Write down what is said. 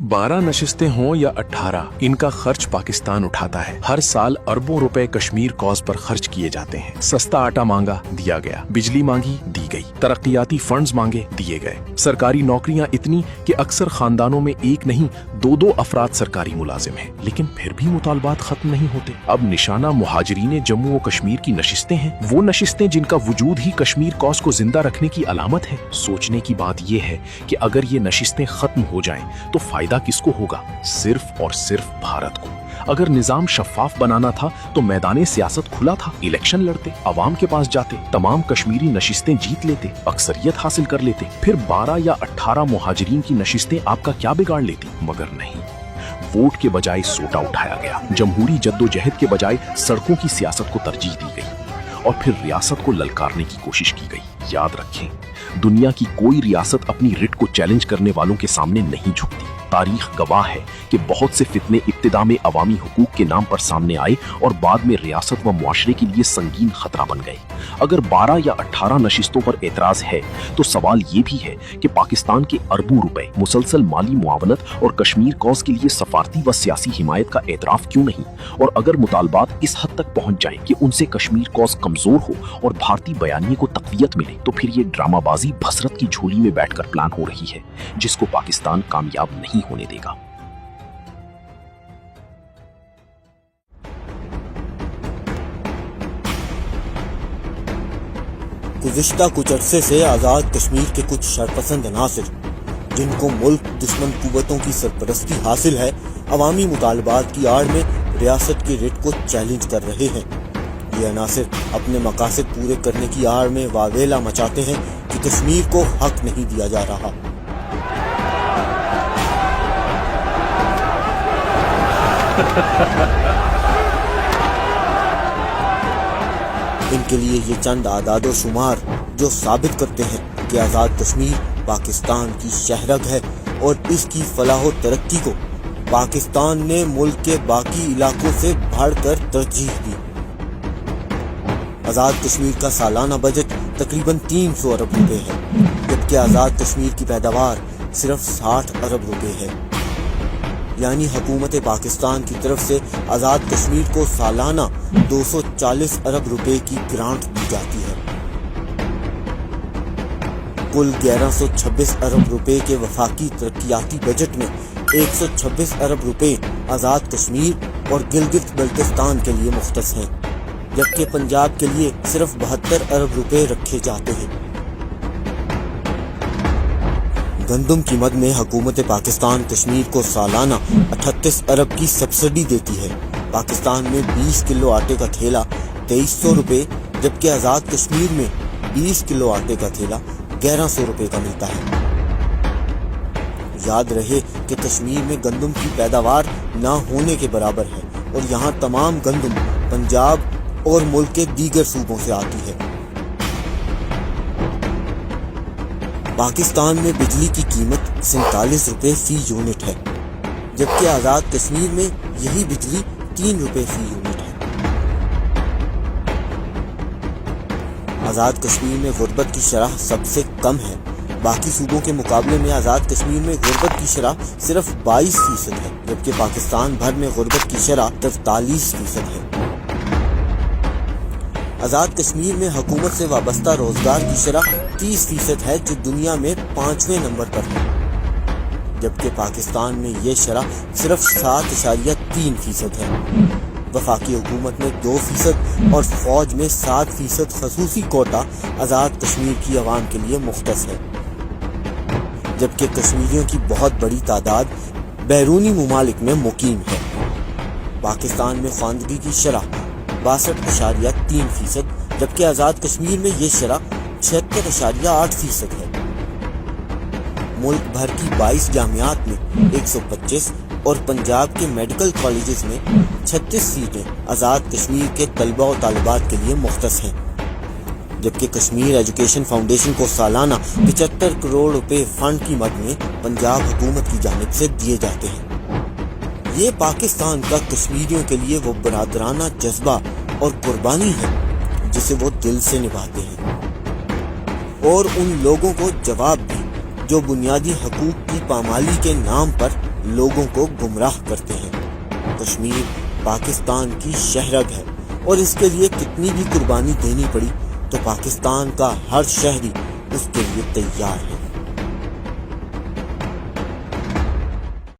12 नशिस्तें हों या 18, इनका खर्च पाकिस्तान उठाता है। हर साल अरबों रुपए कश्मीर कॉज पर खर्च किए जाते हैं। सस्ता आटा मांगा, दिया गया। बिजली मांगी, दी गई। तरक्कियाती फंड्स मांगे, दिए गए। सरकारी नौकरियां इतनी कि अक्सर खानदानों में एक नहीं दो अफराद सरकारी मुलाजिम हैं, लेकिन फिर भी मुतालबात खत्म नहीं होते। अब निशाना मुहाजिरीन जम्मू और कश्मीर की नशिस्तें हैं, वो नशिस्तें जिनका वजूद ही कश्मीर कॉज को जिंदा रखने की अलामत है। सोचने की बात यह है कि अगर ये नशिस्तें खत्म हो जाएं तो फायदा किसको होगा? सिर्फ और सिर्फ भारत को। अगर निजाम शफाफ बनाना था तो मैदान सियासत खुला था। इलेक्शन लड़ते, अवाम के पास जाते, तमाम कश्मीरी नशिस्तें जीत लेते, अक्सरियत हासिल कर लेते, फिर 12 या 18 मुहाजिरीन की नशिस्तें आपका क्या बिगाड़ लेती? मगर नहीं, वोट के बजाय सोटा उठाया गया। जमहूरी जद्दोजहद के बजाय सड़कों की सियासत को तरजीह दी गई और फिर रियासत को ललकारने की कोशिश की गई। याद रखें, दुनिया की कोई रियासत अपनी रिट को चैलेंज करने वालों के सामने नहीं झुकती। तारीख गवाह है कि बहुत से फितने इब्तिदा में अवामी हुकूक के नाम पर सामने आए और बाद में रियासत व मुआशरे के लिए संगीन खतरा बन गए। अगर 12 या 18 नशिस्तों पर एतराज है तो सवाल ये भी है कि पाकिस्तान के अरबों रुपए, मुसलसल माली मुआवनत और कश्मीर कॉज के लिए सफारती व सियासी हिमायत का एतराफ क्यों नहीं? और अगर मुतालबात इस हद तक पहुंच जाए कि उनसे कश्मीर कॉज कमजोर हो और भारतीय बयानिए को तकवियत मिले, तो फिर ये ड्रामाबाजी भसरत की झोली में बैठकर प्लान हो रही है, जिसको पाकिस्तान कामयाब नहीं होने देगा। गुज़िश्ता कुछ अरसे से आज़ाद कश्मीर के कुछ शरपसंद अनासिर, जिनको मुल्क दुश्मन कुव्वतों की सरपरस्ती हासिल है, अवामी मुतालबात की आड़ में रियासत की रिट को चैलेंज कर रहे हैं। ये अनासिर अपने मकासद पूरे करने की आड़ में वावेला मचाते हैं कि कश्मीर को हक नहीं दिया जा रहा। इनके लिए ये चंद आदादो शुमार जो साबित करते हैं कि आज़ाद कश्मीर पाकिस्तान की शहरग है और इसकी फलाह व तरक्की को पाकिस्तान ने मुल्क के बाकी इलाकों से बढ़कर तरजीह दी। आज़ाद कश्मीर का सालाना बजट तकरीबन 300 अरब रुपए है, जबकि आज़ाद कश्मीर की पैदावार सिर्फ 60 अरब रुपए है। यानी हुकूमत पाकिस्तान की तरफ से आज़ाद कश्मीर को सालाना 240 अरब रुपए की ग्रांट दी जाती है। कुल 1126 अरब रुपए के वफाकी तरक्कियाती बजट में 126 अरब रुपए आज़ाद कश्मीर और गिलगित बल्तिस्तान के लिए मुख्तस हैं, जबकि पंजाब के लिए सिर्फ 72 अरब रुपए रखे जाते हैं। गंदम की मद में हुकूमत पाकिस्तान कश्मीर को सालाना 38 अरब की सब्सिडी देती है। पाकिस्तान में 20 किलो आटे का थैला 2300 रुपए, जबकि आज़ाद कश्मीर में 20 किलो आटे का थैला 1100 रुपए का मिलता है। याद रहे कि कश्मीर में गंदम की पैदावार न होने के बराबर है और यहाँ तमाम गंदम पंजाब और मुल्क के दीगर सूबों से आती है। पाकिस्तान में बिजली की कीमत 47 रुपए फी यूनिट है, जबकि आज़ाद कश्मीर में यही बिजली 3 रुपए फी यूनिट है। आज़ाद कश्मीर में गुर्बत की शरह सबसे कम है। बाकी सूबों के मुकाबले में आज़ाद कश्मीर में गुर्बत की शरह सिर्फ 22% है, जबकि पाकिस्तान भर में गुर्बत की शरह 43% है। आज़ाद कश्मीर में हुकूमत से वाबस्ता रोजगार की शरह 30% है, जो दुनिया में 5वें नंबर पर है, जबकि पाकिस्तान में ये शरह सिर्फ 7.3% है। वफाकी हुकूमत में 2% और फौज में 7% खसूसी कोटा आज़ाद कश्मीर की आवाम के लिए मुख्तस है, जबकि कश्मीरियों की बहुत बड़ी तादाद बैरूनी मुमालिक में मुकीम है। पाकिस्तान में ख्वानदगी की शरह 62.3%, जबकि आज़ाद कश्मीर में ये शरह 76.8% है। मुल्क भर की 22 जामियात में 125 और पंजाब के मेडिकल कॉलेजेस में 36 सीटें आज़ाद कश्मीर के तलबा और तालिबात के लिए मुख्तस हैं, जबकि कश्मीर एजुकेशन फाउंडेशन को सालाना 75 करोड़ रुपए फंड की मद में पंजाब हुकूमत की जानिब से दिए जाते हैं। ये पाकिस्तान का कश्मीरियों के लिए वो बरादराना जज्बा और कुर्बानी है जिसे वो दिल से निभाते हैं, और उन लोगों को जवाब भी जो बुनियादी हकूक की पामाली के नाम पर لوگوں کو گمراہ کرتے ہیں۔ کشمیر پاکستان کی شہرگ ہے اور اس کے لیے کتنی بھی قربانی دینی پڑی تو پاکستان کا ہر شہری اس کے لیے تیار ہے۔